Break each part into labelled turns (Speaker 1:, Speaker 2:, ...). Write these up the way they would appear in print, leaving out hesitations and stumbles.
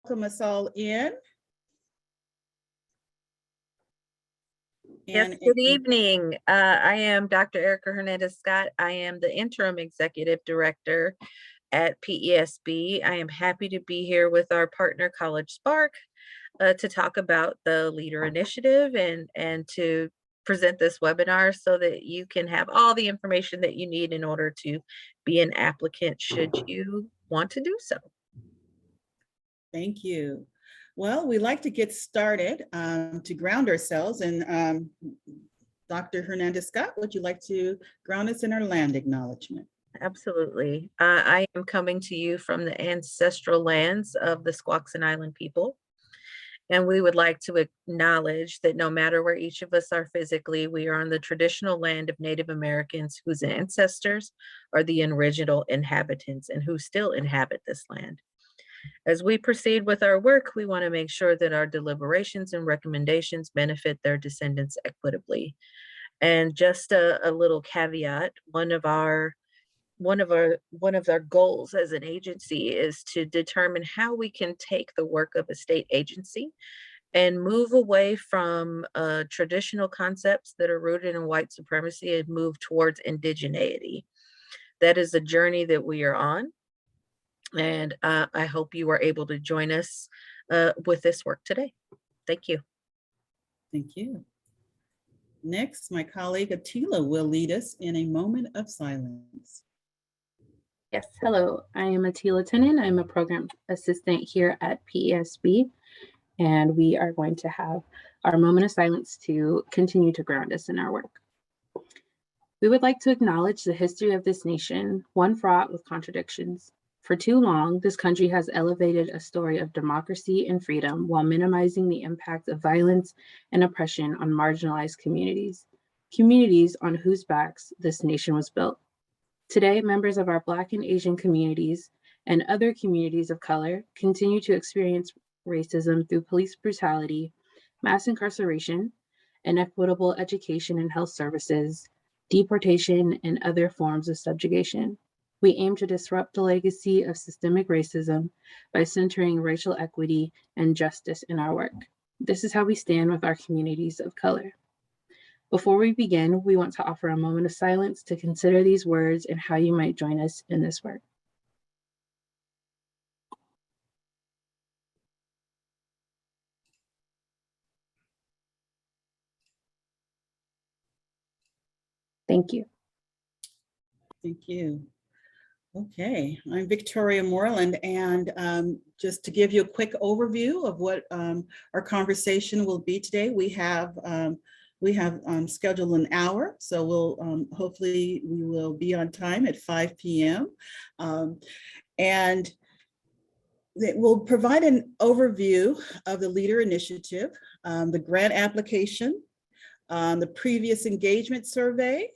Speaker 1: welcome us all in.
Speaker 2: Yes, good evening. I am Dr. Erica Hernandez-Scott. I am the Interim Executive Director at PESB. I am happy to be here with our partner, College Spark, to talk about the Leader Initiative and to present this webinar so that you can have all the information that you need in order to be an applicant should you want to do so.
Speaker 1: Thank you. Well, we like to get started to ground ourselves. And Dr. Hernandez-Scott, would you like to ground us in our land acknowledgement?
Speaker 2: Absolutely. I am coming to you from the ancestral lands of the Squaxin Island people. And we would like to acknowledge that no matter where each of us are physically, we are on the traditional land of Native Americans whose ancestors are the original inhabitants and who still inhabit this land. As we proceed with our work, we want to make sure that our deliberations and recommendations benefit their descendants equitably. And just a little caveat, one of our goals as an agency is to determine how we can take the work of a state agency and move away from traditional concepts that are rooted in white supremacy and move towards indigeneity. That is a journey that we are on. And I hope you are able to join us with this work today. Thank you.
Speaker 1: Thank you. Next, my colleague Attila will lead us in a moment of silence.
Speaker 3: Yes, hello, I am Attila Tenen. I'm a program assistant here at PESB, and we are going to have our moment of silence to continue to ground us in our work. We would like to acknowledge the history of this nation, one fraught with contradictions. For too long, this country has elevated a story of democracy and freedom while minimizing the impact of violence and oppression on marginalized communities on whose backs this nation was built. Today, members of our Black and Asian communities and other communities of color continue to experience racism through police brutality, mass incarceration, inequitable education and health services, deportation, and other forms of subjugation. We aim to disrupt the legacy of systemic racism by centering racial equity and justice in our work. This is how we stand with our communities of color. Before we begin, we want to offer a moment of silence to consider these words and how you might join us in this work. Thank you.
Speaker 1: Thank you. Okay, I'm Victoria Moreland, and just to give you a quick overview of what our conversation will be today, we have scheduled an hour, so we'll hopefully we will be on time at 5 p.m. And it will provide an overview of the Leader Initiative, the grant application, the previous engagement survey,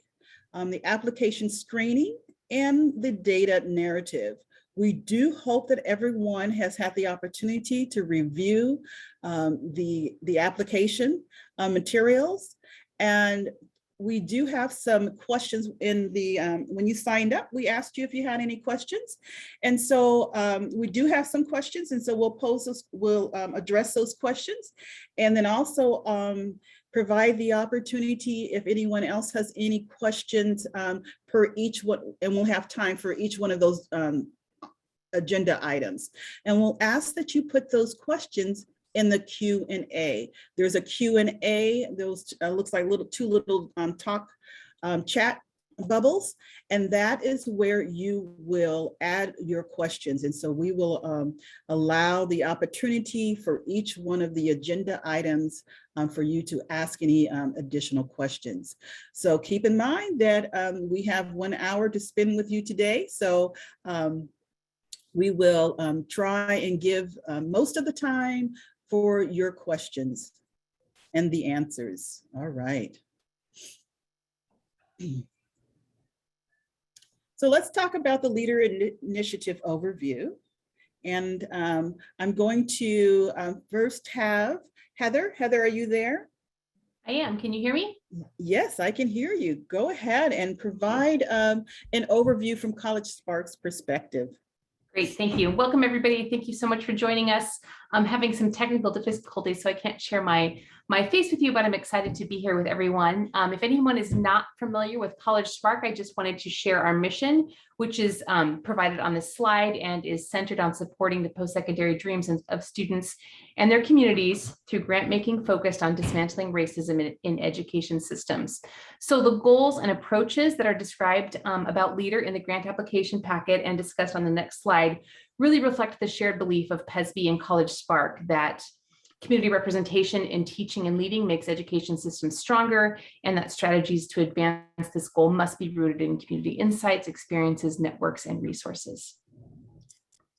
Speaker 1: the application screening, and the data narrative. We do hope that everyone has had the opportunity to review the application materials. And we do have some questions in the, when you signed up, we asked you if you had any questions. And so we do have some questions, and so we'll address those questions. And then also provide the opportunity if anyone else has any questions per each one, and we'll have time for each one of those agenda items. And we'll ask that you put those questions in the Q&A. There's a Q&A, those looks like two little chat bubbles, and that is where you will add your questions. And so we will allow the opportunity for each one of the agenda items for you to ask any additional questions. So keep in mind that we have 1 hour to spend with you today. So we will try and give most of the time for your questions and the answers. All right. So let's talk about the Leader Initiative overview. And I'm going to first have Heather. Heather, are you there?
Speaker 4: I am. Can you hear me?
Speaker 1: Yes, I can hear you. Go ahead and provide an overview from College Spark's perspective.
Speaker 4: Great, thank you. Welcome, everybody. Thank you so much for joining us. I'm having some technical difficulties, so I can't share my face with you, but I'm excited to be here with everyone. If anyone is not familiar with College Spark, I just wanted to share our mission, which is provided on this slide and is centered on supporting the post-secondary dreams of students and their communities through grant making focused on dismantling racism in education systems. So the goals and approaches that are described about LEADER in the grant application packet and discussed on the next slide really reflect the shared belief of PESB and College Spark that community representation in teaching and leading makes education systems stronger, and that strategies to advance this goal must be rooted in community insights, experiences, networks, and resources.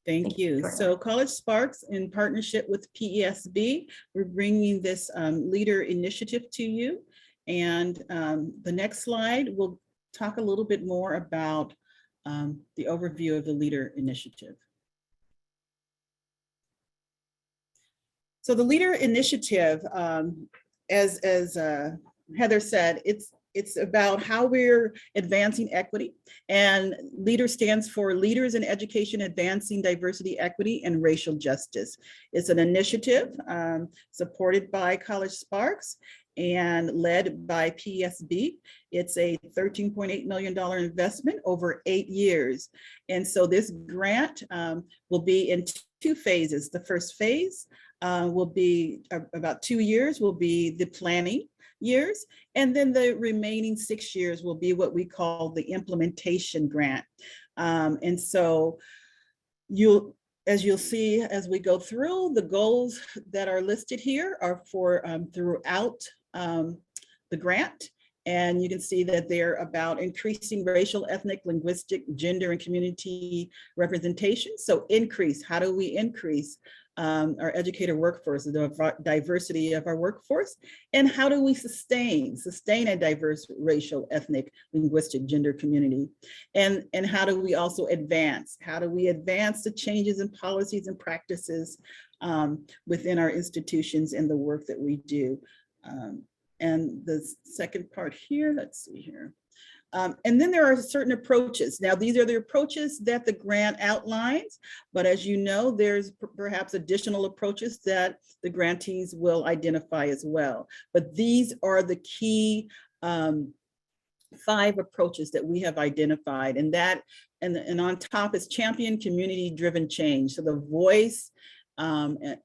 Speaker 1: Thank you.
Speaker 4: Victoria.
Speaker 1: So College Sparks, in partnership with PESB, we're bringing this LEADER initiative to you. And the next slide will talk a little bit more about the overview of the LEADER initiative. So the LEADER initiative, as Heather said, it's about how we're advancing equity, and LEADER stands for Leaders in Education Advancing Diversity, Equity, and Racial Justice. It's an initiative supported by College Sparks and led by PESB. It's a $13.8 million investment over 8 years. And so this grant will be in 2 phases. The first phase will be about 2 years, will be the planning years, and then the remaining 6 years will be what we call the implementation grant. And so as you'll see as we go through, the goals that are listed here are for throughout the grant. And you can see that they're about increasing racial, ethnic, linguistic, gender, and community representation. So increase, how do we increase our educator workforce, the diversity of our workforce? And how do we sustain a diverse racial, ethnic, linguistic, gender community? And how do we also advance? How do we advance the changes in policies and practices within our institutions and the work that we do? And the second part here, let's see here. And then there are certain approaches. Now, these are the approaches that the grant outlines, but as you know, there's perhaps additional approaches that the grantees will identify as well. But these are the key 5 approaches that we have identified, and on top is champion community-driven change. So the voice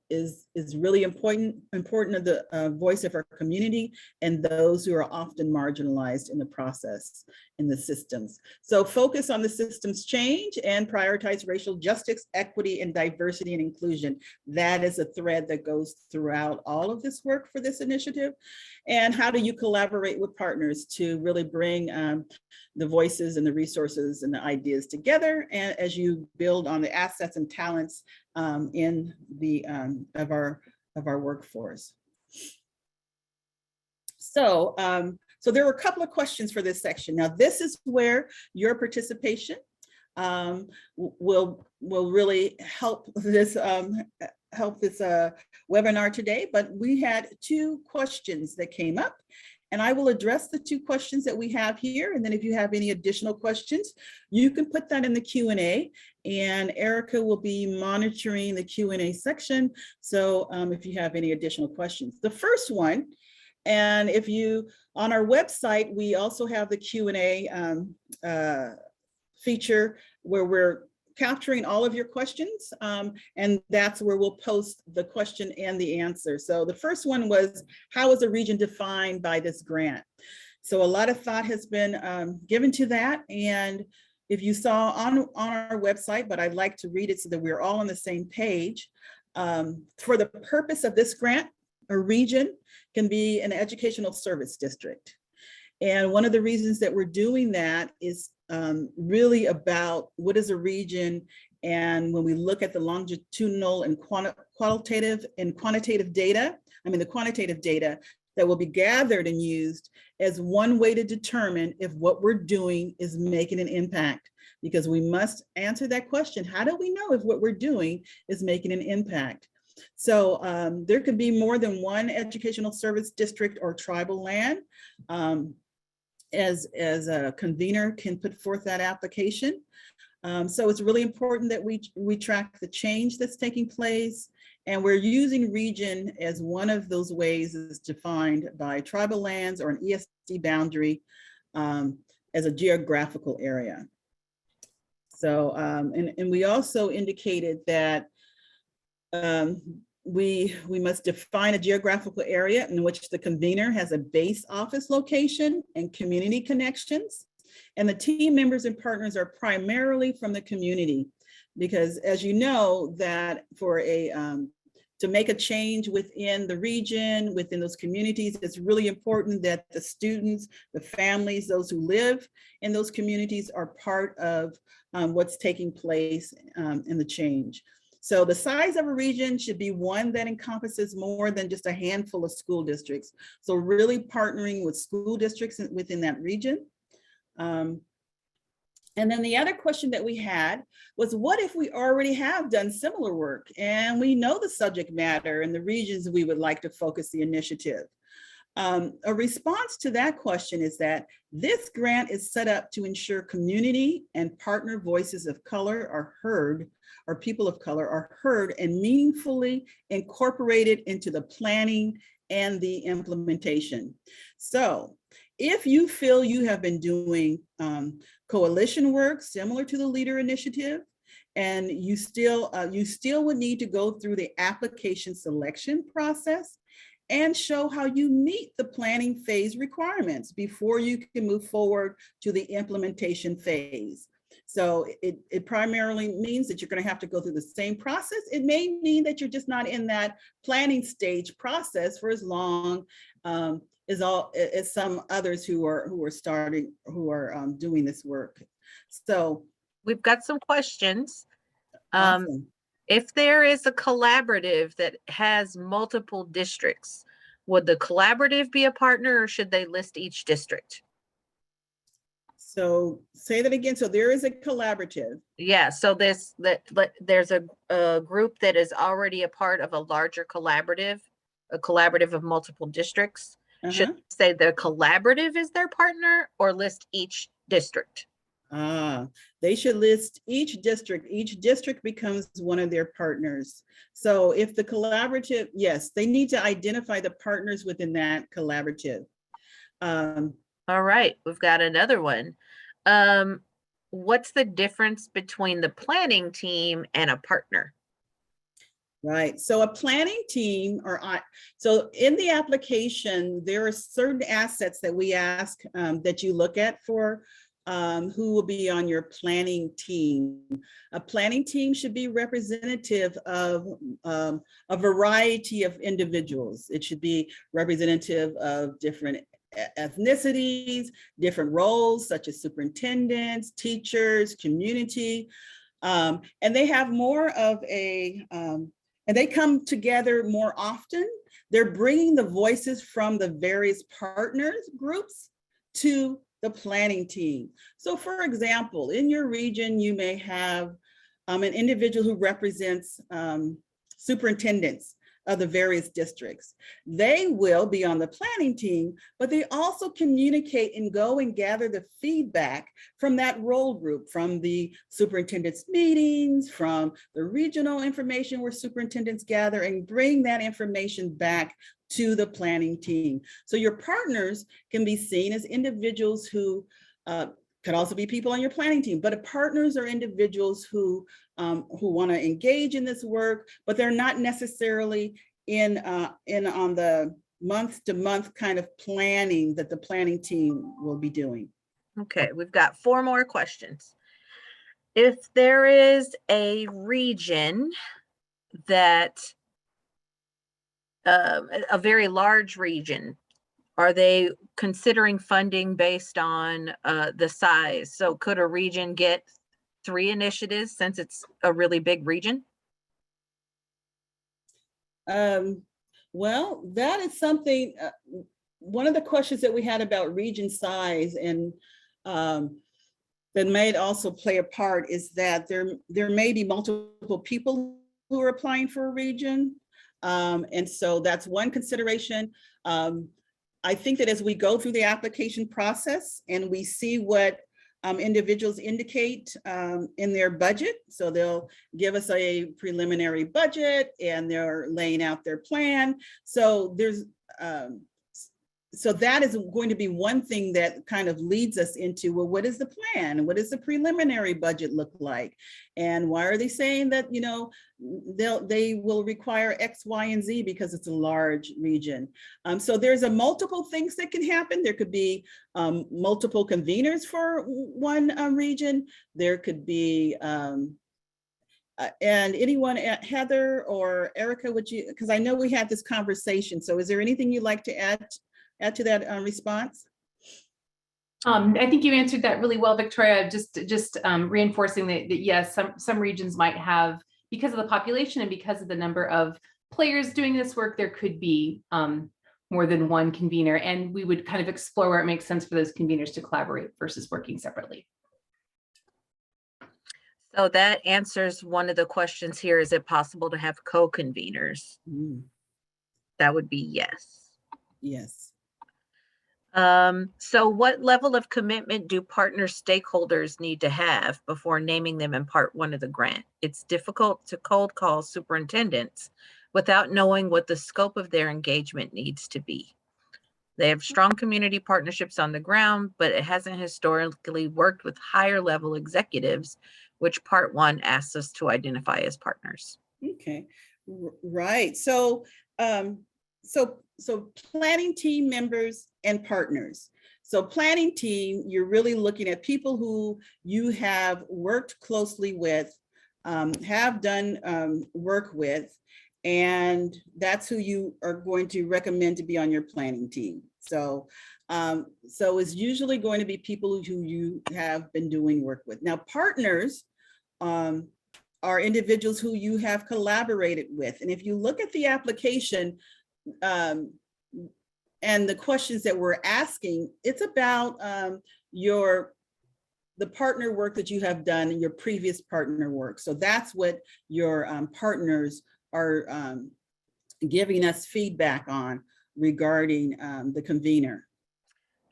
Speaker 1: is really important of the voice of our community and those who are often marginalized in the process, in the systems. So focus on the systems change and prioritize racial justice, equity, and diversity and inclusion. That is a thread that goes throughout all of this work for this initiative. And how do you collaborate with partners to really bring the voices and the resources and the ideas together, and as you build on the assets and talents in the of our workforce. So so there were a couple of questions for this section. Now this is where your participation will really help this webinar today. But we had 2 questions that came up, and I will address the 2 questions that we have here. And then if you have any additional questions, you can put that in the Q&A, and Erica will be monitoring the Q&A section. So if you have any additional questions. The first one, and if you, on our website, we also have the Q&A feature where we're capturing all of your questions, and that's where we'll post the question and the answer. So the first one was, how is a region defined by this grant? So a lot of thought has been given to that, and if you saw on our website, but I'd like to read it so that we're all on the same page. For the purpose of this grant, a region can be an educational service district. And one of the reasons that we're doing that is really about what is a region. And when we look at the longitudinal and qualitative and quantitative data, the quantitative data that will be gathered and used as one way to determine if what we're doing is making an impact. Because we must answer that question, how do we know if what we're doing is making an impact? So there could be more than one educational service district or tribal land. As a convener can put forth that application. So it's really important that we track the change that's taking place. And we're using region as one of those ways is defined by tribal lands or an ESD boundary as a geographical area. So, and we also indicated that we must define a geographical area in which the convener has a base office location and community connections. And the team members and partners are primarily from the community, because as you know, that for to make a change within the region, within those communities, it's really important that the students, the families, those who live in those communities are part of what's taking place in the change. So the size of a region should be one that encompasses more than just a handful of school districts. So really partnering with school districts within that region. And then the other question that we had was, what if we already have done similar work and we know the subject matter and the regions we would like to focus the initiative? A response to that question is that this grant is set up to ensure community and partner voices of color are heard, or people of color are heard and meaningfully incorporated into the planning and the implementation. So if you feel you have been doing coalition work similar to the Leader Initiative, and you still would need to go through the application selection process and show how you meet the planning phase requirements before you can move forward to the implementation phase. So it primarily means that you're going to have to go through the same process. It may mean that you're just not in that planning stage process for as long as some others who are doing this work. So
Speaker 2: We've got some questions.
Speaker 1: awesome.
Speaker 2: If there is a collaborative that has multiple districts, would the collaborative be a partner or should they list each district?
Speaker 1: So say that again. So there is a collaborative.
Speaker 2: Yeah, so there's a group that is already a part of a larger collaborative, a collaborative of multiple districts. Should say the collaborative is their partner or list each district?
Speaker 1: They should list each district. Each district becomes one of their partners. So if the collaborative, yes, they need to identify the partners within that collaborative.
Speaker 2: All right, we've got another one. What's the difference between the planning team and a partner?
Speaker 1: Right. So a planning team, so in the application, there are certain assets that we ask that you look at for who will be on your planning team. A planning team should be representative of a variety of individuals. It should be representative of different ethnicities, different roles such as superintendents, teachers, community, and they have more of a, and they come together more often. They're bringing the voices from the various partners groups to the planning team. So for example, in your region, you may have an individual who represents superintendents of the various districts. They will be on the planning team, but they also communicate and go and gather the feedback from that role group, from the superintendent's meetings, from the regional information where superintendents gather and bring that information back to the planning team. So your partners can be seen as individuals who could also be people on your planning team, but partners are individuals who want to engage in this work, but they're not necessarily in on the month-to-month kind of planning that the planning team will be doing.
Speaker 2: Okay, we've got 4 more questions. If there is a region that a very large region, are they considering funding based on the size? So could a region get 3 initiatives since it's a really big region?
Speaker 1: Well, that is something, one of the questions that we had about region size and that may also play a part is that there may be multiple people who are applying for a region. And so that's one consideration. I think that as we go through the application process and we see what individuals indicate in their budget. So they'll give us a preliminary budget and they're laying out their plan. So there's so that is going to be one thing that kind of leads us into, well, what is the plan? What does the preliminary budget look like? And why are they saying that, you know, they will require X, Y, and Z because it's a large region. So there's a multiple things that can happen. There could be multiple conveners for one region. There could be, and anyone, Heather or Erica, would you, because I know we had this conversation. So is there anything you'd like to add to that response?
Speaker 4: I think you answered that really well, Victoria. Just reinforcing that yes, some regions might have, because of the population and because of the number of players doing this work, there could be more than one convener, and we would kind of explore where it makes sense for those conveners to collaborate versus working separately.
Speaker 2: So that answers one of the questions here. Is it possible to have co-conveners? That would be yes.
Speaker 1: Yes.
Speaker 2: So what level of commitment do partner stakeholders need to have before naming them in part one of the grant? It's difficult to cold call superintendents without knowing what the scope of their engagement needs to be. They have strong community partnerships on the ground, but it hasn't historically worked with higher level executives, which part one asks us to identify as partners.
Speaker 1: Okay, right. So, so planning team members and partners. So planning team, you're really looking at people who you have worked closely with, have done work with, and that's who you are going to recommend to be on your planning team. So, so it's usually going to be people who you have been doing work with. Now, partners are individuals who you have collaborated with. And if you look at the application, and the questions that we're asking, it's about the partner work that you have done in your previous partner work. So that's what your partners are giving us feedback on regarding the convener.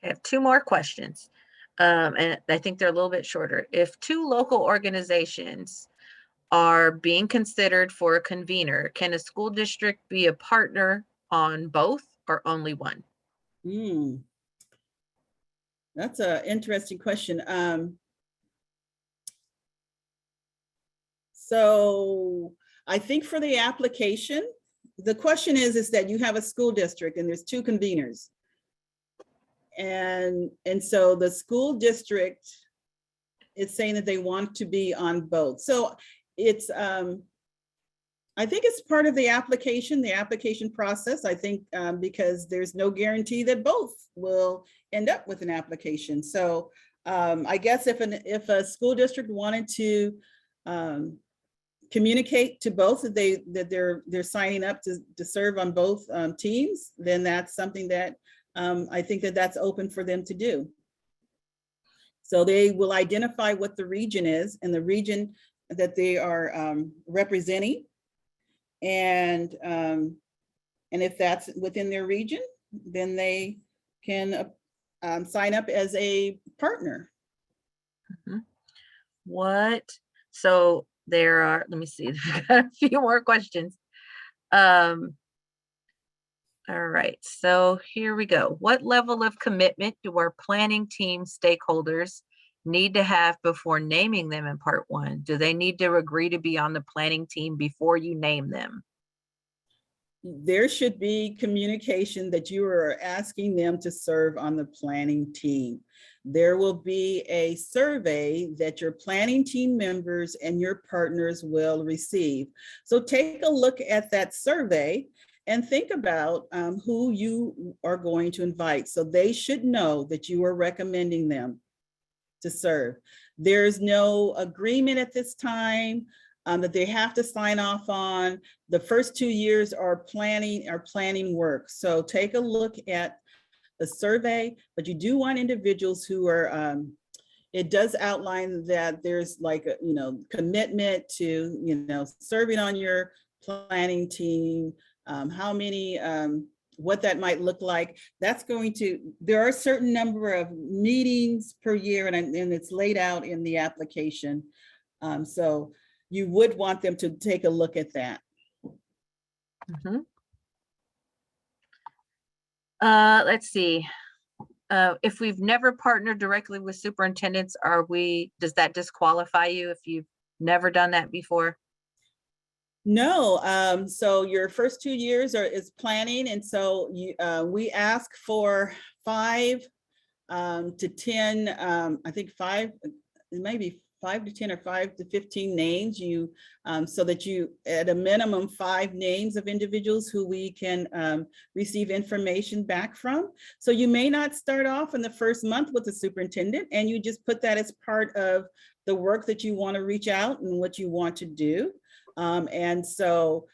Speaker 2: I have two more questions, and I think they're a little bit shorter. If two local organizations are being considered for a convener, can a school district be a partner on both or only one?
Speaker 1: That's an interesting question. So I think for the application, the question is that you have a school district and there's two conveners. And so the school district is saying that they want to be on both. So it's, I think it's part of the application process. I think because there's no guarantee that both will end up with an application. So I guess if a school district wanted to communicate to both that they're signing up to serve on both teams, then that's something that I think that's open for them to do. So they will identify what the region is and the region that they are representing. And if that's within their region, then they can sign up as a partner.
Speaker 2: So there are, let me see, I've got a few more questions. All right, so here we go. What level of commitment do our planning team stakeholders need to have before naming them in part one? Do they need to agree to be on the planning team before you name them?
Speaker 1: There should be communication that you are asking them to serve on the planning team. There will be a survey that your planning team members and your partners will receive. So take a look at that survey and think about who you are going to invite. So they should know that you are recommending them to serve. There's no agreement at this time that they have to sign off on. The first 2 years are planning work. So take a look at the survey, but you do want individuals who are, it does outline that there's like a, commitment to, serving on your planning team, how many what that might look like. That's going to, there are a certain number of meetings per year, and it's laid out in the application. So you would want them to take a look at that.
Speaker 2: Mhm. Let's see. If we've never partnered directly with superintendents, does that disqualify you if you've never done that before?
Speaker 1: No, so your first 2 years is planning, and so we ask for 5 to 10. I think 5, maybe 5 to 10 or 5 to 15 names. So that you, at a minimum, 5 names of individuals who we can receive information back from. So you may not start off in the first month with the superintendent, and you just put that as part of the work that you want to reach out and what you want to do. And so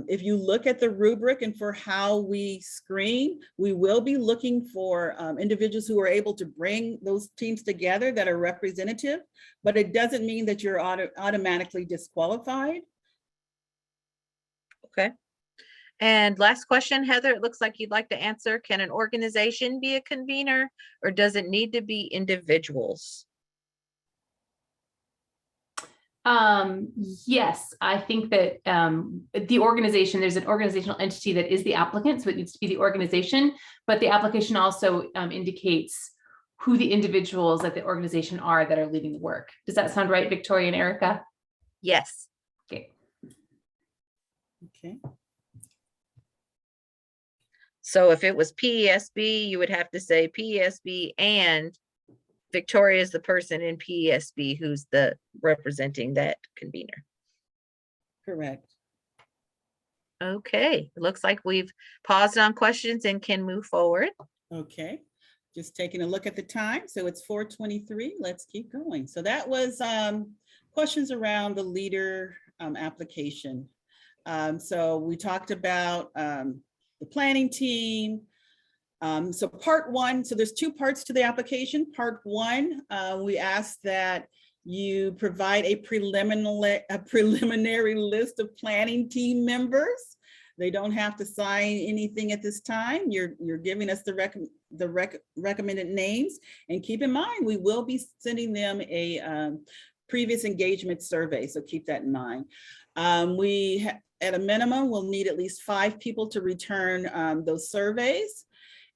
Speaker 1: if you look at the rubric and for how we screen, we will be looking for individuals who are able to bring those teams together that are representative, but it doesn't mean that you're automatically disqualified.
Speaker 2: Okay. And last question, Heather, it looks like you'd like to answer. Can an organization be a convener, or does it need to be individuals?
Speaker 4: Yes, I think that the organization, there's an organizational entity that is the applicant, so it needs to be the organization, but the application also indicates who the individuals at the organization are that are leading the work. Does that sound right, Victoria and Erica?
Speaker 2: Yes.
Speaker 4: Okay.
Speaker 1: Okay.
Speaker 2: So if it was PESB, you would have to say PESB and Victoria is the person in PESB who's the representing that convener.
Speaker 1: Correct.
Speaker 2: Okay, looks like we've paused on questions and can move forward.
Speaker 1: Okay, just taking a look at the time. So it's 4:23. Let's keep going. So that was questions around the leader application. So we talked about the planning team. So part 1, so there's 2 parts to the application. Part 1, we ask that you provide a preliminary list of planning team members. They don't have to sign anything at this time. You're giving us the recommended names, and keep in mind, we will be sending them a previous engagement survey, so keep that in mind. At a minimum, we'll need at least 5 people to return those surveys.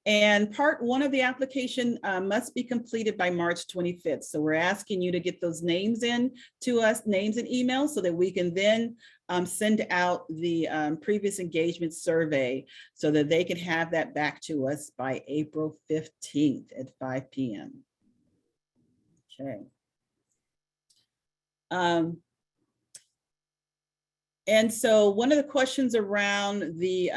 Speaker 1: And part 1 of the application must be completed by March 25th. So we're asking you to get those names in to us, names and emails, so that we can then send out the previous engagement survey so that they can have that back to us by April 15th at 5 p.m. Okay. And so one of the questions around the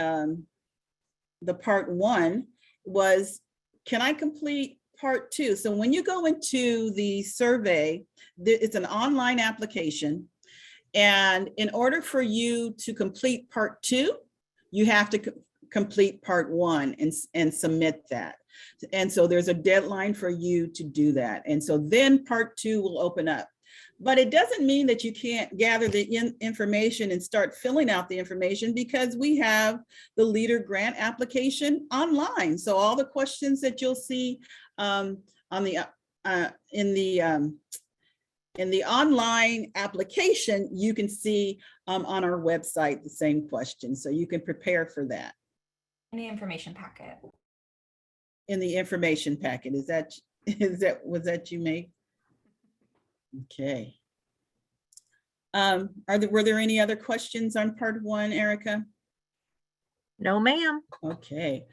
Speaker 1: part 1 was, can I complete part 2? So when you go into the survey, it's an online application. And in order for you to complete part 2, you have to complete part 1 and submit that. And so there's a deadline for you to do that. And so then part 2 will open up. But it doesn't mean that you can't gather the information and start filling out the information, because we have the leader grant application online. So all the questions that you'll see in the online application, you can see on our website the same questions. So you can prepare for that.
Speaker 5: In the information packet.
Speaker 1: In the information packet, was that you made? Okay. Were there any other questions on part 1, Erica?
Speaker 2: No, ma'am.
Speaker 1: Okay.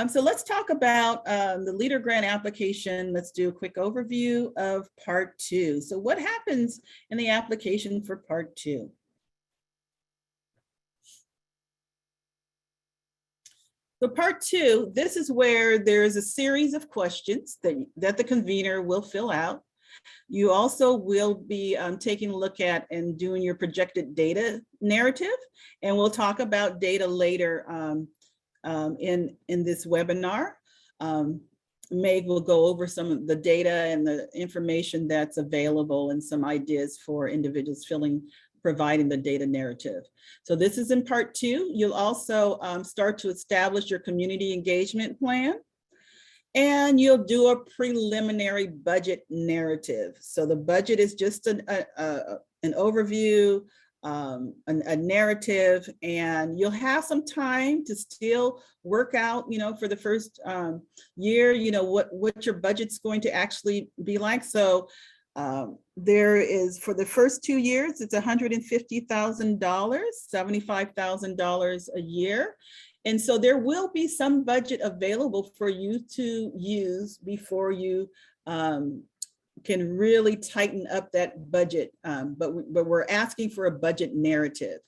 Speaker 1: So let's talk about the leader grant application. Let's do a quick overview of part 2. So what happens in the application for part 2? So part 2, this is where there's a series of questions that the convener will fill out. You also will be taking a look at and doing your projected data narrative, and we'll talk about data later in this webinar. Meg will go over some of the data and the information that's available and some ideas for individuals filling providing the data narrative. So this is in part 2. You'll also start to establish your community engagement plan, and you'll do a preliminary budget narrative. So the budget is just an overview, a narrative, and you'll have some time to still work out, for the first year, what your budget's going to actually be like. So there is, for the first 2 years, it's $150,000, $75,000 a year. And so there will be some budget available for you to use before you can really tighten up that budget. But we're asking for a budget narrative.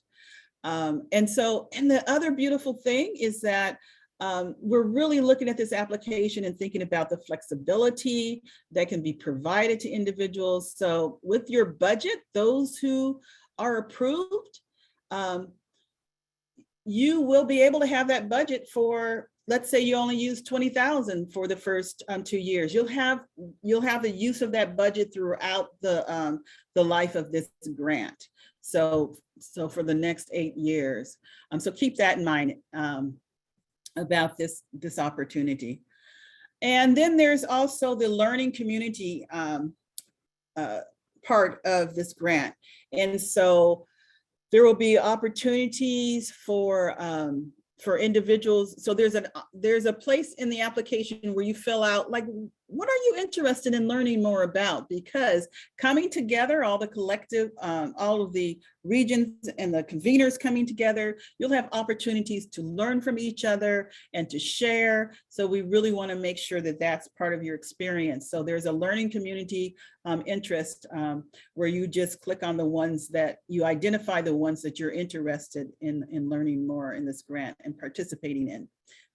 Speaker 1: And the other beautiful thing is that we're really looking at this application and thinking about the flexibility that can be provided to individuals. So with your budget, those who are approved, you will be able to have that budget for, let's say you only use 20,000 for the first 2 years. You'll have the use of that budget throughout the life of this grant. So for the next 8 years. So keep that in mind about this opportunity. And then there's also the learning community part of this grant. And so there will be opportunities for individuals. So there's a place in the application where you fill out, like, what are you interested in learning more about? Because coming together, all the collective, all of the regions and the conveners coming together, you'll have opportunities to learn from each other and to share. So we really want to make sure that that's part of your experience. So there's a learning community interest where you just click on the ones that you identify, the ones that you're interested in learning more in this grant and participating in,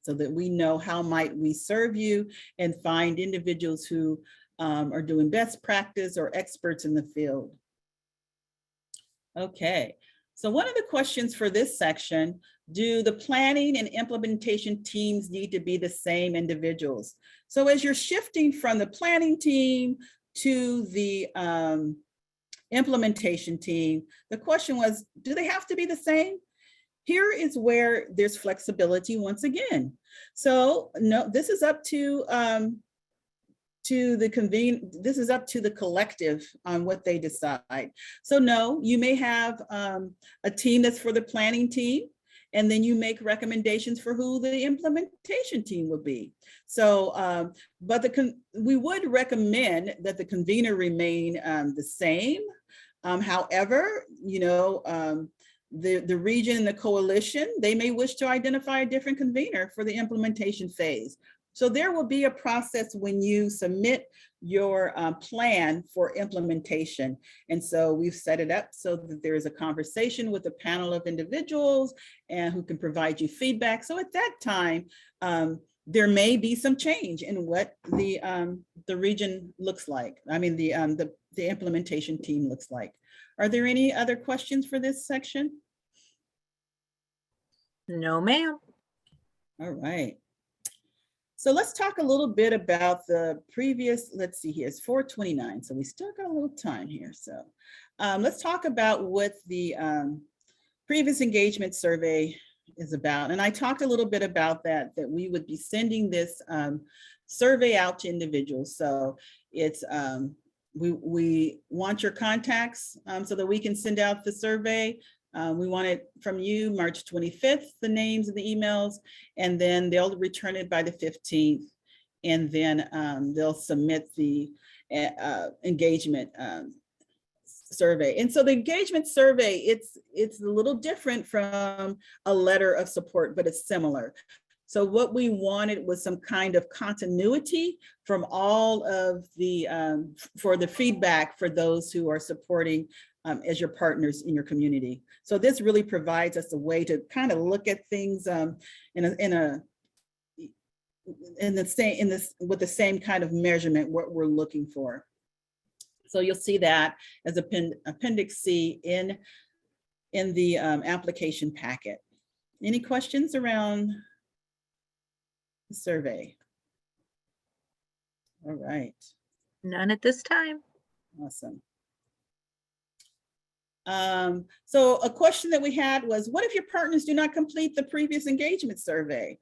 Speaker 1: so that we know how might we serve you and find individuals who are doing best practice or experts in the field. Okay, so one of the questions for this section, do the planning and implementation teams need to be the same individuals? So as you're shifting from the planning team to the implementation team, the question was, do they have to be the same? Here is where there's flexibility once again. So no, this is up to this is up to the collective on what they decide. So no, you may have a team that's for the planning team, and then you make recommendations for who the implementation team would be. So, but we would recommend that the convener remain the same. However, the region and the coalition, they may wish to identify a different convener for the implementation phase. So there will be a process when you submit your plan for implementation. And so we've set it up so that there is a conversation with a panel of individuals and who can provide you feedback. So at that time, there may be some change in what the region looks like. I mean, the implementation team looks like. Are there any other questions for this section?
Speaker 2: No, ma'am.
Speaker 1: All right. So let's talk a little bit about the previous, let's see here, it's 4:29. So we still got a little time here. So let's talk about what the previous engagement survey is about. And I talked a little bit about that we would be sending this survey out to individuals. So it's, we want your contacts so that we can send out the survey. We want it from you March 25th, the names and the emails, and then they'll return it by the 15th. And then they'll submit the engagement survey. And so the engagement survey, it's a little different from a letter of support, but it's similar. So what we wanted was some kind of continuity from all of the, for the feedback for those who are supporting as your partners in your community. So this really provides us a way to kind of look at things with the same kind of measurement, what we're looking for. So you'll see that as Appendix C in the application packet. Any questions around the survey? All right.
Speaker 2: None at this time.
Speaker 1: Awesome. So a question that we had was, what if your partners do not complete the previous engagement survey?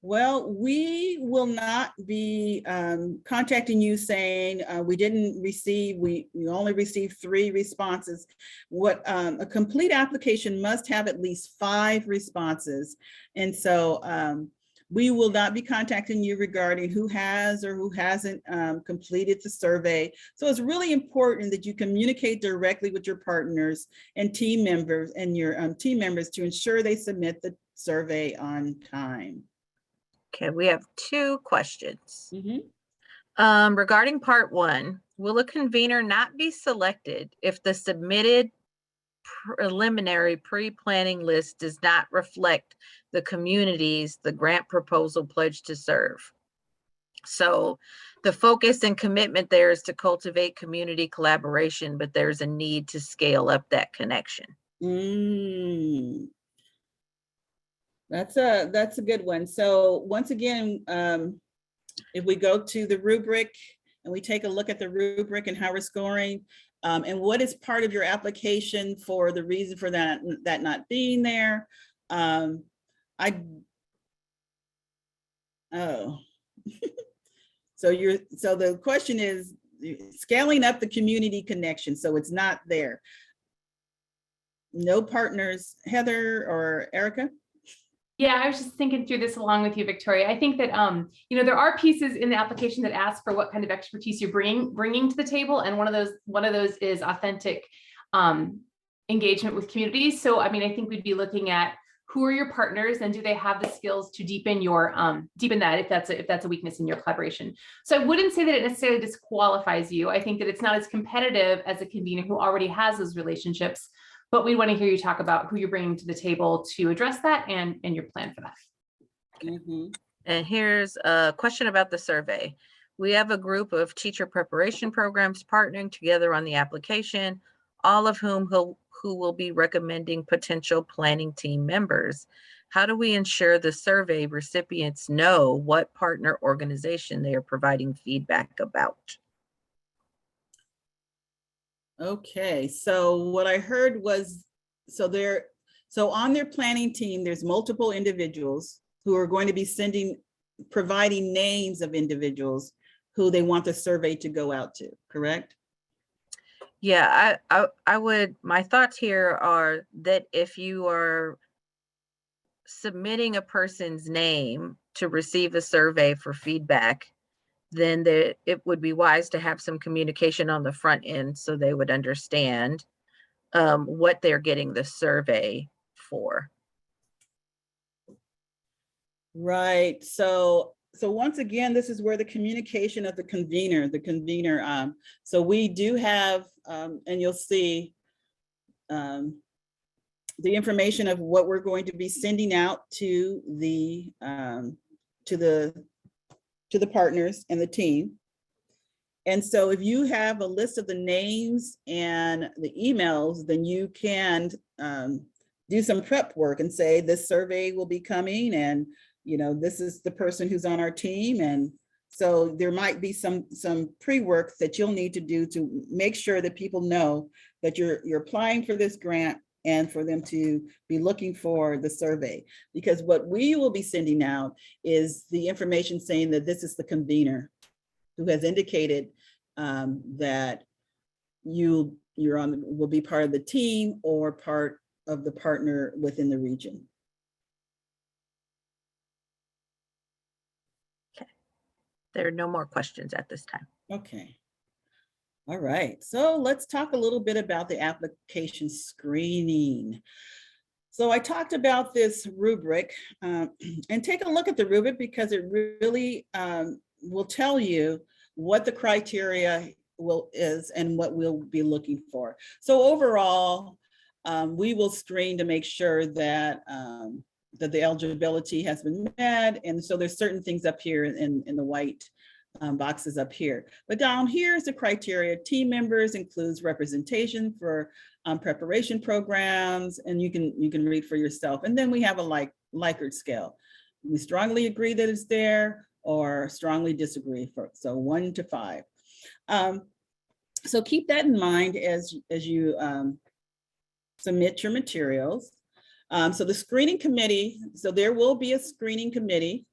Speaker 1: Well, we will not be contacting you saying we didn't receive, we only received 3 responses. What a complete application must have at least 5 responses. And so we will not be contacting you regarding who has or who hasn't completed the survey. So it's really important that you communicate directly with your partners and team members and your team members to ensure they submit the survey on time.
Speaker 2: Okay, we have 2 questions.
Speaker 1: Mm-hmm.
Speaker 2: Regarding part 1, will a convener not be selected if the submitted preliminary pre-planning list does not reflect the communities the grant proposal pledged to serve? So the focus and commitment there is to cultivate community collaboration, but there's a need to scale up that connection.
Speaker 1: That's a good one. So once again, if we go to the rubric and we take a look at the rubric and how we're scoring, and what is part of your application for the reason for that not being there. So the question is scaling up the community connection. So it's not there. No partners, Heather or Erica?
Speaker 4: Yeah, I was just thinking through this along with you, Victoria. I think that, there are pieces in the application that ask for what kind of expertise you're bringing to the table. And one of those is authentic engagement with communities. So, I mean, I think we'd be looking at who are your partners and do they have the skills to deepen that if that's a weakness in your collaboration. So I wouldn't say that it necessarily disqualifies you. I think that it's not as competitive as a convener who already has those relationships. But we want to hear you talk about who you're bringing to the table to address that and your plan for that.
Speaker 2: Mm-hmm. And here's a question about the survey. We have a group of teacher preparation programs partnering together on the application, all of whom who will be recommending potential planning team members. How do we ensure the survey recipients know what partner organization they are providing feedback about?
Speaker 1: Okay, so what I heard was, so on their planning team, there's multiple individuals who are going to be providing names of individuals who they want the survey to go out to, correct?
Speaker 2: Yeah, I would, my thoughts here are that if you are submitting a person's name to receive a survey for feedback, then it would be wise to have some communication on the front end so they would understand what they're getting the survey for.
Speaker 1: Right. So once again, this is where the communication of the convener, so we do have, and you'll see the information of what we're going to be sending out to the partners and the team. And so if you have a list of the names and the emails, then you can do some prep work and say, this survey will be coming and, this is the person who's on our team. And so there might be some pre-work that you'll need to do to make sure that people know that you're applying for this grant and for them to be looking for the survey. Because what we will be sending out is the information saying that this is the convener who has indicated that will be part of the team or part of the partner within the region.
Speaker 2: Okay. There are no more questions at this time.
Speaker 1: Okay. All right, so let's talk a little bit about the application screening. So I talked about this rubric, and take a look at the rubric because it really will tell you what the criteria is and what we'll be looking for. So overall, we will screen to make sure that that the eligibility has been met, and so there's certain things up here in the white boxes up here. But down here is the criteria. Team members includes representation for preparation programs, and you can read for yourself. And then we have a Likert scale. We strongly agree that it's there or strongly disagree, so 1 to 5. So keep that in mind as you submit your materials. So the screening committee, so there will be a screening committee.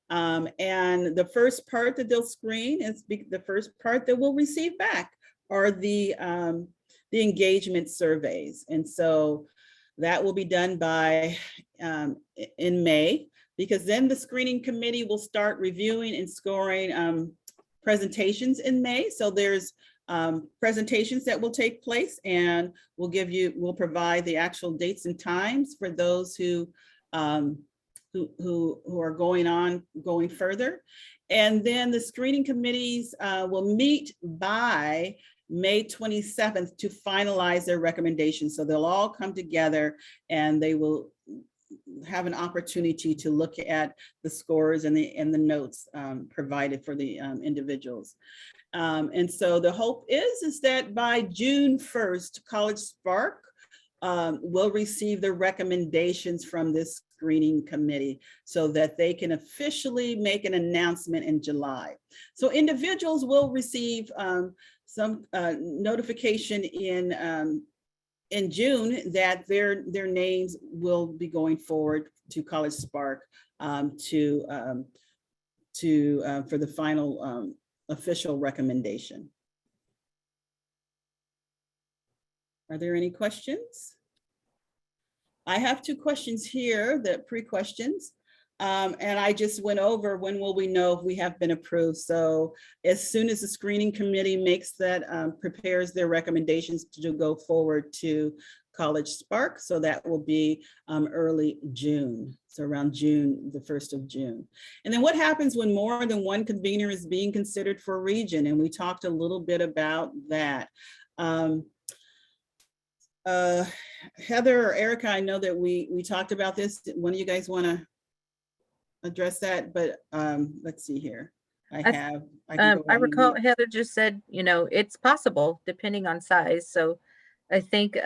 Speaker 1: And the first part that they'll screen is the first part that we'll receive back are the engagement surveys. And so that will be done by in May, because then the screening committee will start reviewing and scoring presentations in May. So there's presentations that will take place, and we'll provide the actual dates and times for those who are going further. And then the screening committees will meet by May 27th to finalize their recommendations. So they'll all come together and they will have an opportunity to look at the scores and the notes provided for the individuals. And so the hope is that by June 1st, College Spark will receive the recommendations from this screening committee so that they can officially make an announcement in July. So individuals will receive some notification in June that their names will be going forward to College Spark for the final official recommendation. Are there any questions? I have 2 questions here, that pre-questions. And I just went over when will we know if we have been approved. So as soon as the screening committee makes that, prepares their recommendations to go forward to College Spark. So that will be early June. So around June, the 1st of June. And then what happens when more than one convener is being considered for a region? And we talked a little bit about that. Heather or Erica, I know that we talked about this. One of you guys want to address that? But let's see here.
Speaker 2: I recall Heather just said, it's possible depending on size. So I think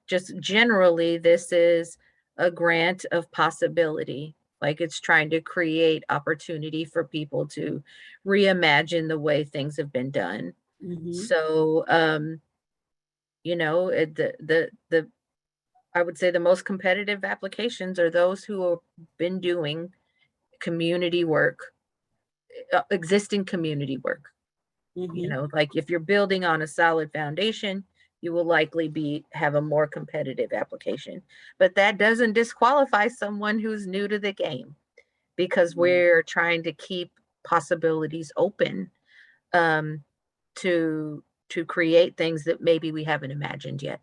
Speaker 2: just generally this is a grant of possibility. Like it's trying to create opportunity for people to reimagine the way things have been done.
Speaker 1: Mm-hmm.
Speaker 2: So I would say the most competitive applications are those who have been doing community work, existing community work.
Speaker 1: Mm-hmm.
Speaker 2: Like if you're building on a solid foundation, you will likely have a more competitive application. But that doesn't disqualify someone who's new to the game, because we're trying to keep possibilities open to create things that maybe we haven't imagined yet.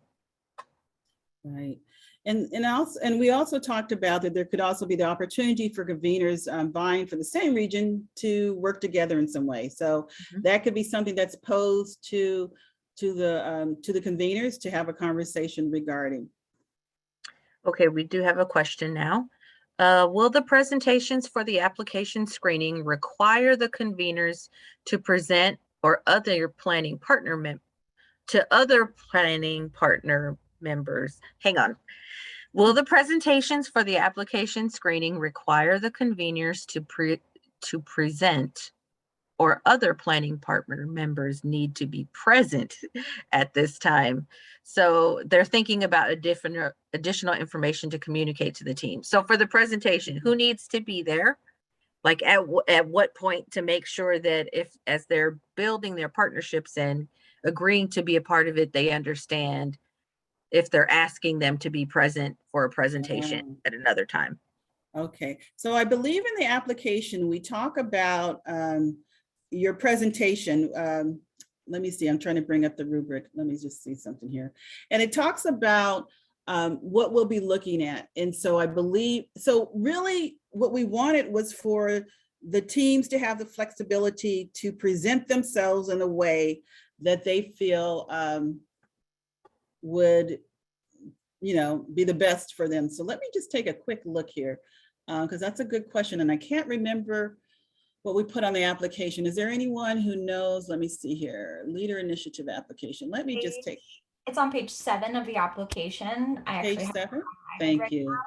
Speaker 1: Right. And we also talked about that there could also be the opportunity for conveners vying for the same region to work together in some way. So that could be something that's posed to the conveners to have a conversation regarding.
Speaker 2: Okay, we do have a question now. Will the presentations for the application screening require the conveners to present or other planning partner members? Hang on. Will the presentations for the application screening require the conveners to present, or other planning partner members need to be present at this time? So they're thinking about additional information to communicate to the team. So for the presentation, who needs to be there? Like at what point to make sure that as they're building their partnerships and agreeing to be a part of it, they understand if they're asking them to be present for a presentation at another time.
Speaker 1: Okay, so I believe in the application, we talk about your presentation. Let me see, I'm trying to bring up the rubric. Let me just see something here. And it talks about what we'll be looking at. And so I believe, so really what we wanted was for the teams to have the flexibility to present themselves in a way that they feel would, be the best for them. So let me just take a quick look here, because that's a good question. And I can't remember what we put on the application. Is there anyone who knows? Let me see here. Leader initiative application. Let me just take.
Speaker 5: It's on page 7 of the application. I actually
Speaker 1: Page
Speaker 5: have
Speaker 1: 7.
Speaker 5: it
Speaker 1: Thank
Speaker 5: right
Speaker 1: you.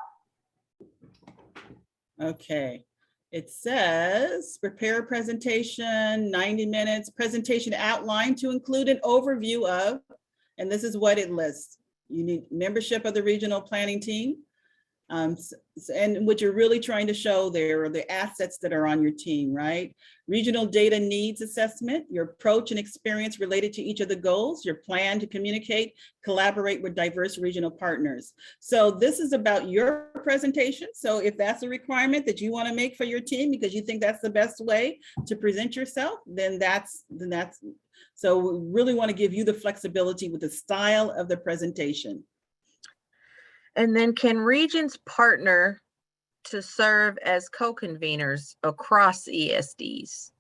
Speaker 1: Okay. It says, prepare a presentation, 90 minutes, presentation outline to include an overview of, and this is what it lists. You need membership of the regional planning team. And what you're really trying to show there are the assets that are on your team, right? Regional data needs assessment, your approach and experience related to each of the goals, your plan to communicate, collaborate with diverse regional partners. So this is about your presentation. So if that's a requirement that you want to make for your team because you think that's the best way to present yourself, then that's, so we really want to give you the flexibility with the style of the presentation.
Speaker 2: And then can regions partner to serve as co-conveners across ESDs?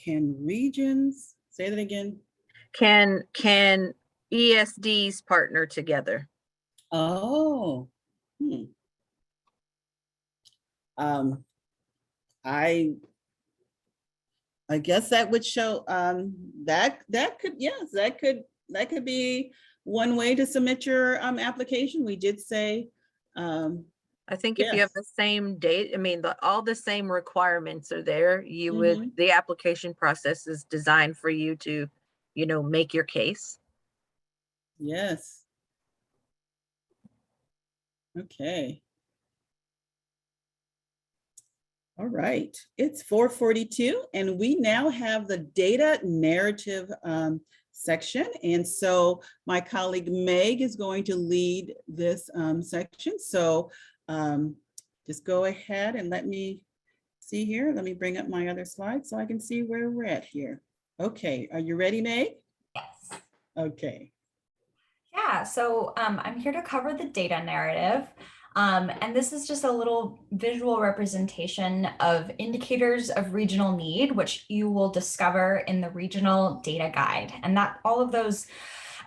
Speaker 1: Can regions, say that again?
Speaker 2: Can ESDs partner together?
Speaker 1: Oh. I guess that would show that could, yes, that could be one way to submit your application. We did say
Speaker 2: I think if you have
Speaker 1: yes.
Speaker 2: the same date, I mean, all the same requirements are there, you would, the application process is designed for you to, you know, make your case.
Speaker 1: Yes. Okay. All right, it's 4:42 and we now have the data narrative section. And so my colleague Meg is going to lead this section. So just go ahead and let me see here. Let me bring up my other slide so I can see where we're at here. Okay, are you ready, Meg?
Speaker 5: Yes.
Speaker 1: Okay.
Speaker 5: Yeah, so I'm here to cover the data narrative. And this is just a little visual representation of indicators of regional need, which you will discover in the regional data guide. And that all of those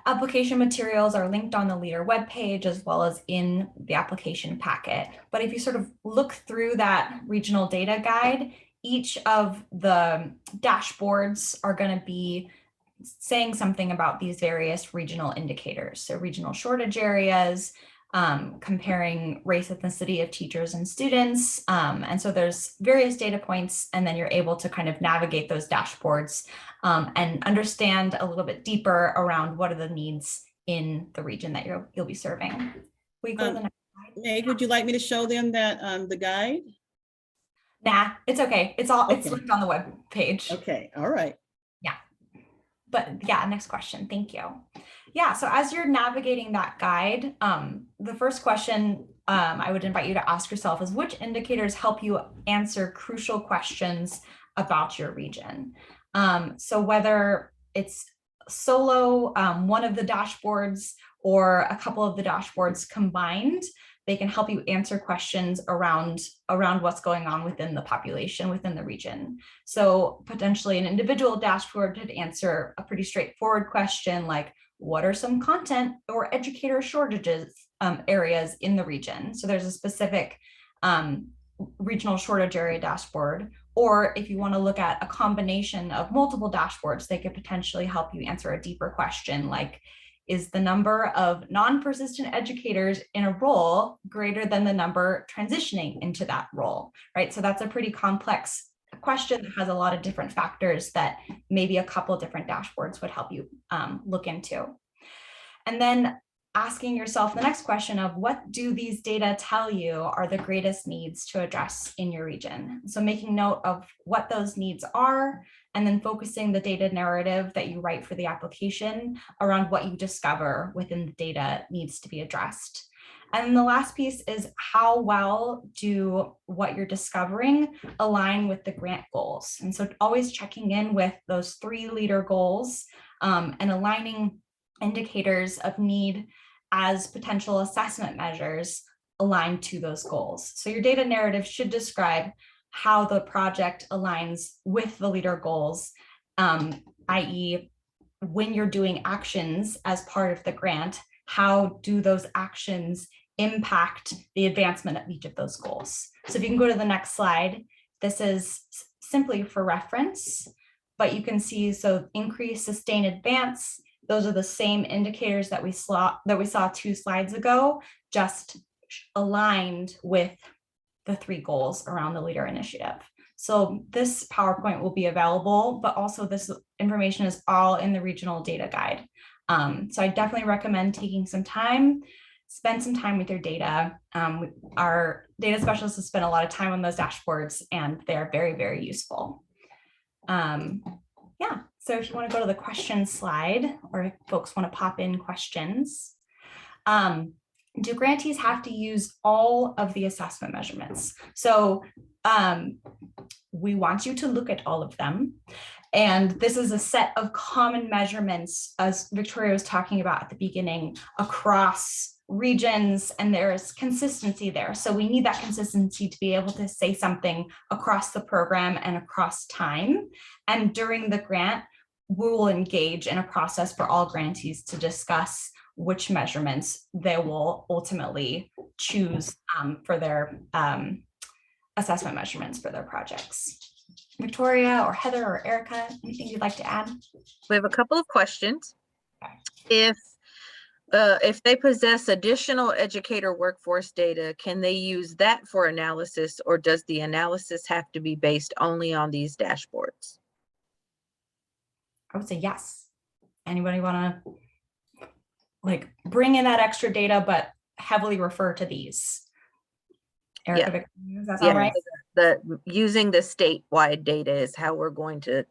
Speaker 5: application materials are linked on the leader webpage as well as in the application packet. But if you sort of look through that regional data guide, each of the dashboards are going to be saying something about these various regional indicators. So regional shortage areas, comparing race, ethnicity of teachers and students. And so there's various data points, and then you're able to kind of navigate those dashboards and understand a little bit deeper around what are the needs in the region that you'll be serving. We go to the next slide.
Speaker 1: Meg, would you like me to show them that the guide?
Speaker 5: Nah, it's okay. It's all, it's
Speaker 1: Okay.
Speaker 5: linked on the web page.
Speaker 1: Okay, all right.
Speaker 5: Yeah. But yeah, next question. Thank you. Yeah, so as you're navigating that guide, the first question I would invite you to ask yourself is, which indicators help you answer crucial questions about your region? So whether it's solo, one of the dashboards, or a couple of the dashboards combined, they can help you answer questions around what's going on within the population, within the region. So potentially an individual dashboard could answer a pretty straightforward question like, what are some content or educator shortages areas in the region? So there's a specific regional shortage area dashboard. Or if you want to look at a combination of multiple dashboards, they could potentially help you answer a deeper question like, is the number of non-persistent educators in a role greater than the number transitioning into that role, right? So that's a pretty complex question that has a lot of different factors that maybe a couple of different dashboards would help you look into. And then asking yourself the next question of, what do these data tell you are the greatest needs to address in your region? So making note of what those needs are, and then focusing the data narrative that you write for the application around what you discover within the data needs to be addressed. And then the last piece is, how well do what you're discovering align with the grant goals? And so always checking in with those 3 leader goals and aligning indicators of need as potential assessment measures aligned to those goals. So your data narrative should describe how the project aligns with the leader goals, i.e., when you're doing actions as part of the grant, how do those actions impact the advancement of each of those goals? So if you can go to the next slide, this is simply for reference, but you can see, so increase, sustain, advance, those are the same indicators that we saw 2 slides ago, just aligned with the 3 goals around the leader initiative. So this PowerPoint will be available, but also this information is all in the regional data guide. So I definitely recommend taking some time, spend some time with your data. Our data specialists have spent a lot of time on those dashboards and they're very, very useful. Yeah, so if you want to go to the question slide, or if folks want to pop in questions, do grantees have to use all of the assessment measurements? So we want you to look at all of them. And this is a set of common measurements, as Victoria was talking about at the beginning, across regions, and there's consistency there. So we need that consistency to be able to say something across the program and across time. And during the grant, we will engage in a process for all grantees to discuss which measurements they will ultimately choose for their assessment measurements for their projects. Victoria or Heather or Erica, anything you'd like to add?
Speaker 2: We have a couple of questions. If they possess additional educator workforce data, can they use that for analysis, or does the analysis have to be based only on these dashboards?
Speaker 5: I would say yes. Anybody want to like bring in that extra data, but heavily refer to these? Erica, Victoria, does that sound right?
Speaker 2: Using the statewide data is how we're going to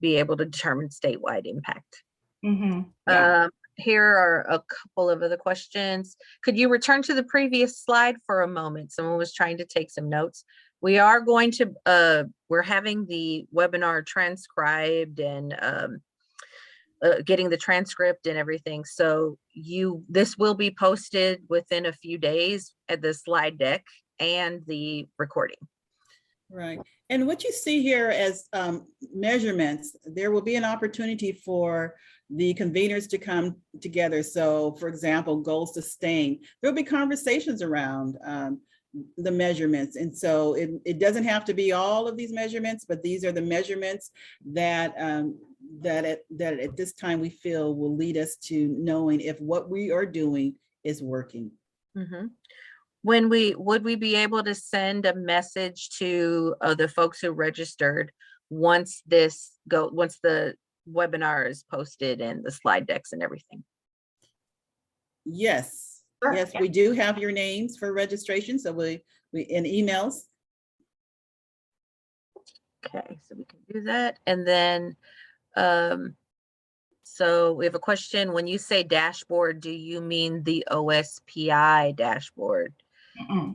Speaker 2: be able to determine statewide impact.
Speaker 5: Yeah.
Speaker 2: Here are a couple of other questions. Could you return to the previous slide for a moment? Someone was trying to take some notes. We are going to, we're having the webinar transcribed and getting the transcript and everything. So this will be posted within a few days at the slide deck and the recording.
Speaker 1: Right. And what you see here as measurements, there will be an opportunity for the conveners to come together. So for example, goals sustained, there'll be conversations around the measurements. And so it doesn't have to be all of these measurements, but these are the measurements that that at this time we feel will lead us to knowing if what we are doing is working.
Speaker 2: Mm-hmm. Would we be able to send a message to the folks who registered once the webinar is posted and the slide decks and everything?
Speaker 1: Yes.
Speaker 5: Sure,
Speaker 1: Yes,
Speaker 5: yeah.
Speaker 1: we do have your names for registration. So we in emails.
Speaker 2: Okay, so we can do that. And then, so we have a question. When you say dashboard, do you mean the OSPI dashboard?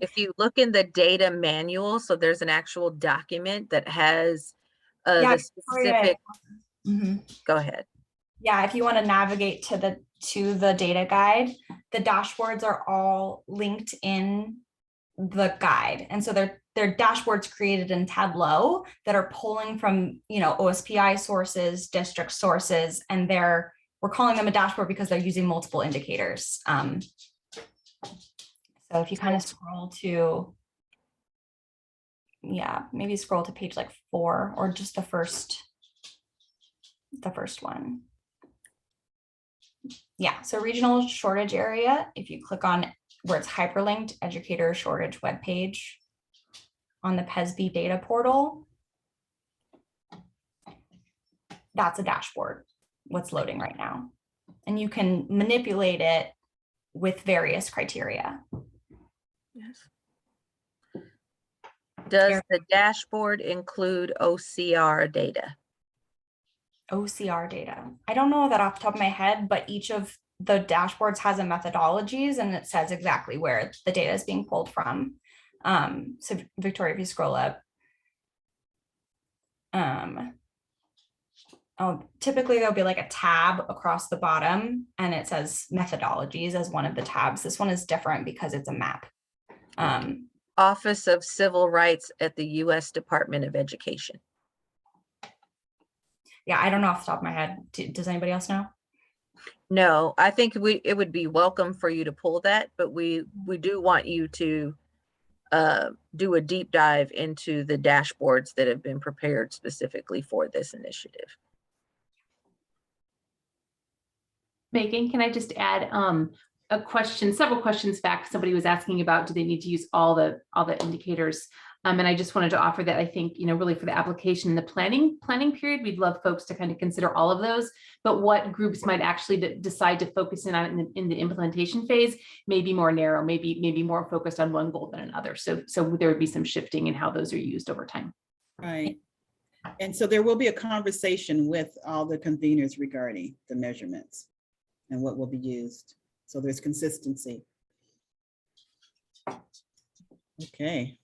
Speaker 2: If you look in the data manual, so there's an actual document that has the specific. Go ahead.
Speaker 5: Yeah, if you want to navigate to the data guide, the dashboards are all linked in the guide, and so they're dashboards created in Tableau that are pulling from OSPI sources, district sources, and we're calling them a dashboard because they're using multiple indicators. So if you kind of scroll to, maybe scroll to page like 4 or just the first one. Yeah, so regional shortage area, if you click on where it's hyperlinked, educator shortage webpage on the PESB data portal, that's a dashboard, what's loading right now. And you can manipulate it with various criteria.
Speaker 2: Yes. Does the dashboard include OCR data?
Speaker 5: OCR data. I don't know that off the top of my head, but each of the dashboards has a methodologies and it says exactly where the data is being pulled from. So Victoria, if you scroll up, typically there'll be like a tab across the bottom and it says methodologies as one of the tabs. This one is different because it's a map.
Speaker 2: Office of Civil Rights at the U.S. Department of Education.
Speaker 5: Yeah, I don't know off the top of my head. Does anybody else know?
Speaker 2: No, I think it would be welcome for you to pull that, but we do want you to do a deep dive into the dashboards that have been prepared specifically for this initiative.
Speaker 4: Megan, can I just add, a question, several questions back. Somebody was asking about, do they need to use all the indicators? And I just wanted to offer that I think, really for the application and the planning period, we'd love folks to kind of consider all of those, but what groups might actually decide to focus in on in the implementation phase may be more narrow, maybe more focused on one goal than another. So there would be some shifting in how those are used over time.
Speaker 1: Right. And so there will be a conversation with all the conveners regarding the measurements and what will be used. So there's consistency. Okay.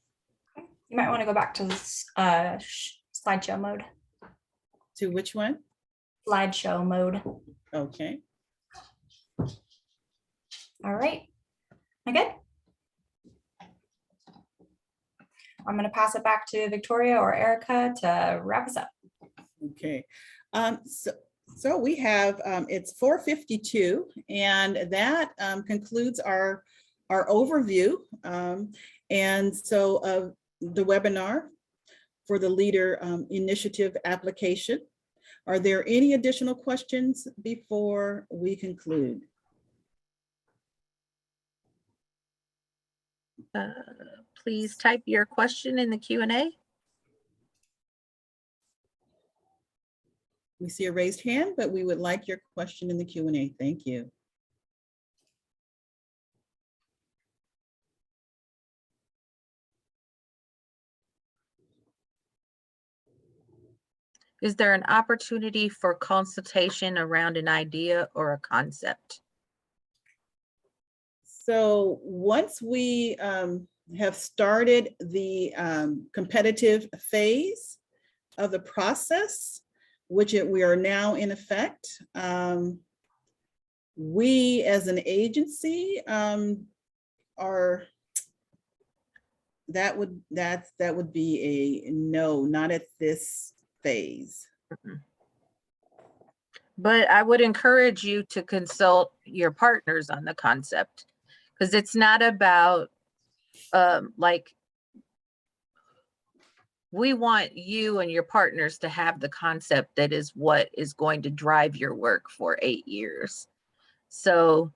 Speaker 5: You might want to go back to this slideshow mode.
Speaker 1: To which one?
Speaker 5: Slideshow mode.
Speaker 1: Okay.
Speaker 5: All right. Am I good? I'm going to pass it back to Victoria or Erica to wrap us up.
Speaker 1: Okay. So we have, it's 4:52, and that concludes our overview. And so the webinar for the Leader Initiative application. Are there any additional questions before we conclude?
Speaker 2: Please type your question in the Q&A.
Speaker 1: We see a raised hand, but we would like your question in the Q&A. Thank you.
Speaker 2: Is there an opportunity for consultation around an idea or a concept?
Speaker 1: So once we have started the competitive phase of the process, which we are now in effect, we as an agency that would be a no, not at this phase.
Speaker 2: But I would encourage you to consult your partners on the concept, because it's not about like, we want you and your partners to have the concept that is what is going to drive your work for 8 years. So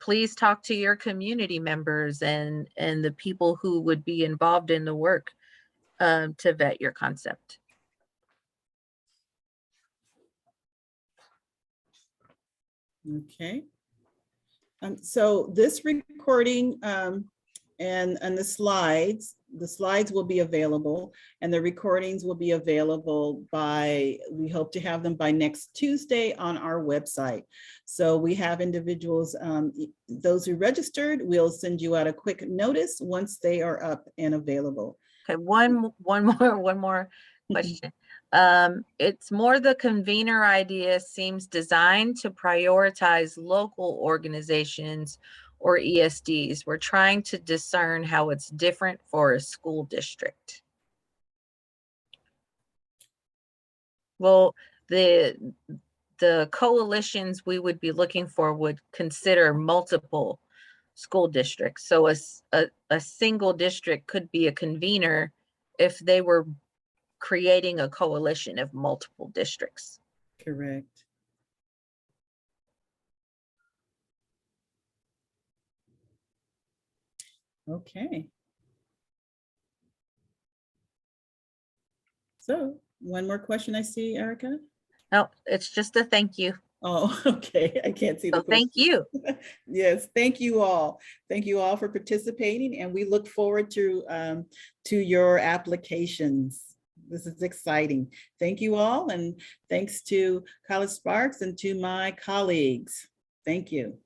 Speaker 2: please talk to your community members and the people who would be involved in the work to vet your concept.
Speaker 1: Okay. So this recording and the slides will be available, and the recordings will be available by, we hope to have them by next Tuesday on our website. So we have individuals, those who registered, we'll send you out a quick notice once they are up and available.
Speaker 2: Okay, one more question. It's more the convener idea seems designed to prioritize local organizations or ESDs. We're trying to discern how it's different for a school district. Well, the coalitions we would be looking for would consider multiple school districts. So a single district could be a convener if they were creating a coalition of multiple districts.
Speaker 1: Correct. Okay. So one more question I see, Erica.
Speaker 2: No, it's just a thank you.
Speaker 1: Oh, okay. I can't see the
Speaker 2: So thank you.
Speaker 1: Yes, thank you all. Thank you all for participating, and we look forward to your applications. This is exciting. Thank you all, and thanks to College Sparks and to my colleagues. Thank you.